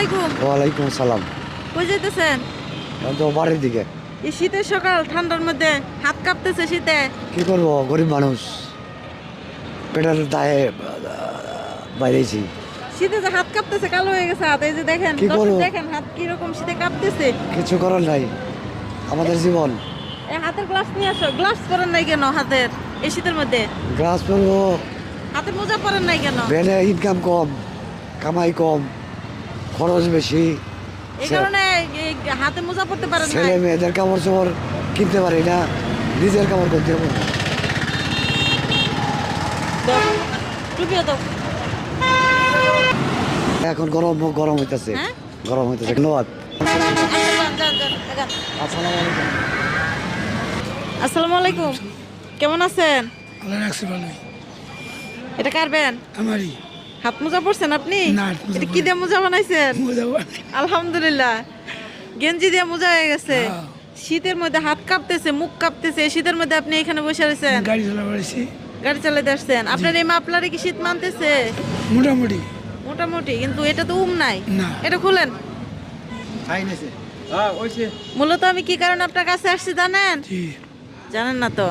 আলাইকুম। ওয়ালাইকুম আসসালাম। কই যাইতেছেন? তো বাড়ির দিকে। এই শীতের সকাল, ঠান্ডার মধ্যে হাত কাঁপতেছে শীতে। কি করবো, গরিব মানুষ, পেটের দায়ে বাইরেছি। শীতে যে হাত কাঁপতেছে, কালো হয়ে গেছে হাত। এই যে দেখেন, কি দর্শক করবো? দেখেন হাত কিরকম শীতে কাঁপতেছে। কিছু করার নাই, আমাদের জীবন। এই হাতের গ্লাস নিয়ে আসো। গ্লাস পরেন নাই কেন হাতের এই শীতের মধ্যে? গ্লাস পরবো, হাতে মোজা পরেন নাই কেন? বেনে ইনকাম কম, কামাই কম, খরচ বেশি। এই কারণে এই হাতে মোজা পরতে পারেন না। ছেলে মেয়েদের কাপড় চোপড় কিনতে পারি না, নিজের কাপড় করতে হবে। টুপিও তো। এখন গরম গরম হইতেছে, হ্যাঁ? গরম হইতেছে। ধন্যবাদ। আসসালামু আলাইকুম। কেমন আছেন? আল্লাহ রাখছে ভালোই। এটা কারবেন? আমারই হাত মোজা পরছেন আপনি? না, হাত মোজা এটা কি দিয়ে মোজা বানাইছেন? মজা আলহামদুলিল্লাহ, গেঞ্জি দিয়ে মোজা হয়ে গেছে। হ্যাঁ। শীতের মধ্যে হাত কাঁপতেছে, মুখ কাঁপতেছে। এই শীতের মধ্যে আপনি এখানে বসে রয়েছেন, গাড়ি চালা বেড়েছি গাড়ি চালাতে আসছেন। আপনার এই মাপলারে কি শীত মানতেছে? মোটামুটি। মোটামুটি, কিন্তু এটা তো নাই। না। এটা খুলেন। মূলত আমি কি কারণে আপনার কাছে আসছি জানেন? জি। জানেন না তো?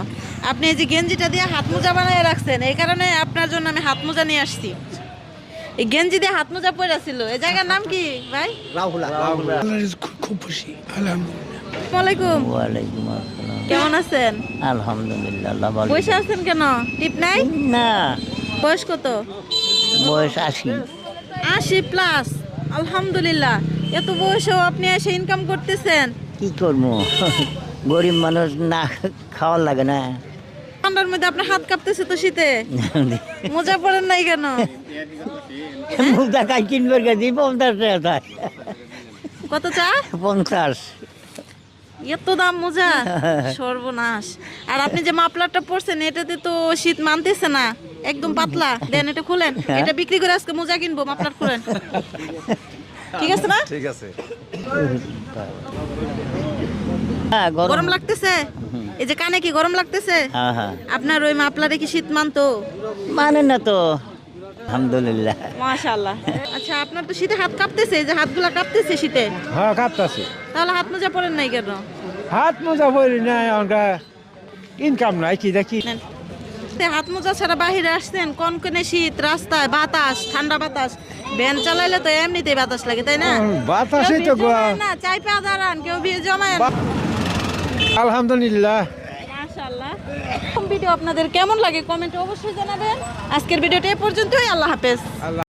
আপনি এই যে গেঞ্জিটা দিয়ে হাত মোজা বানিয়ে রাখছেন, এই কারণে আপনার জন্য আমি হাত মোজা নিয়ে আসছি। এই গেঞ্জি দিয়ে হাত মোজা পরে ছিল। এই জায়গার নাম কি ভাই? আল্লাহর খুব খুশি, আলহামদুলিল্লাহ। আসসালামু আলাইকুম। ওয়ালাইকুম আসসালাম। কেমন আছেন? আলহামদুলিল্লাহ, আল্লাহ ভালো। বসে আছেন কেন? টিপ নাই? না, বয়স কত? বয়স 80। 80+। আলহামদুলিল্লাহ, এত বয়সেও আপনি এসে ইনকাম করতেছেন। কি করবো, গরিব মানুষ, না খাওয়ার লাগে না। ঠান্ডার মধ্যে আপনার হাত কাঁপতেছে তো শীতে। মোজা পরেন নাই কেন? মুখটা কাজ কিনবে গেছি 50 টাকা। কত চা? 50। এত দাম মোজা? সর্বনাশ। আর আপনি যে মাফলারটা পরছেন, এটাতে তো শীত মানতেছে না, একদম পাতলা। দেন এটা খুলেন, এটা বিক্রি করে আজকে মোজা কিনবো। মাফলার খুলেন, ঠিক আছে না? ঠিক আছে। হ্যাঁ, গরম লাগতেছে? এই যে কানে কি গরম লাগতেছে? হ্যাঁ হ্যাঁ, আপনার ওই মাফলারে কি শীত মানতো? মানে না তো, আলহামদুলিল্লাহ। মাশাআল্লাহ। আচ্ছা, আপনার তো শীতে হাত কাঁপতেছে, এই যে হাতগুলা কাঁপতেছে শীতে, হ্যাঁ, কাঁপতাছে। তাহলে হাত মোজা পরেন নাই কেন? হাত মোজা পরি না, আমরা ইনকাম নাই কি দেখি। নেন। হাত মোজা ছাড়া বাহিরে আসছেন, কনকনে শীত, রাস্তায় বাতাস, ঠান্ডা বাতাস। ভ্যান চালাইলে তো এমনিতেই বাতাস লাগে, তাই না? বাতাসই তো কেউ জমায় না, চাই পা দাঁড়ান, কেউ ভিড় জমায় না। আলহামদুলিল্লাহ। মাশাআল্লাহ। ভিডিও আপনাদের কেমন লাগে কমেন্টে অবশ্যই জানাবেন। আজকের ভিডিওটা এ পর্যন্তই। আল্লাহ হাফেজ।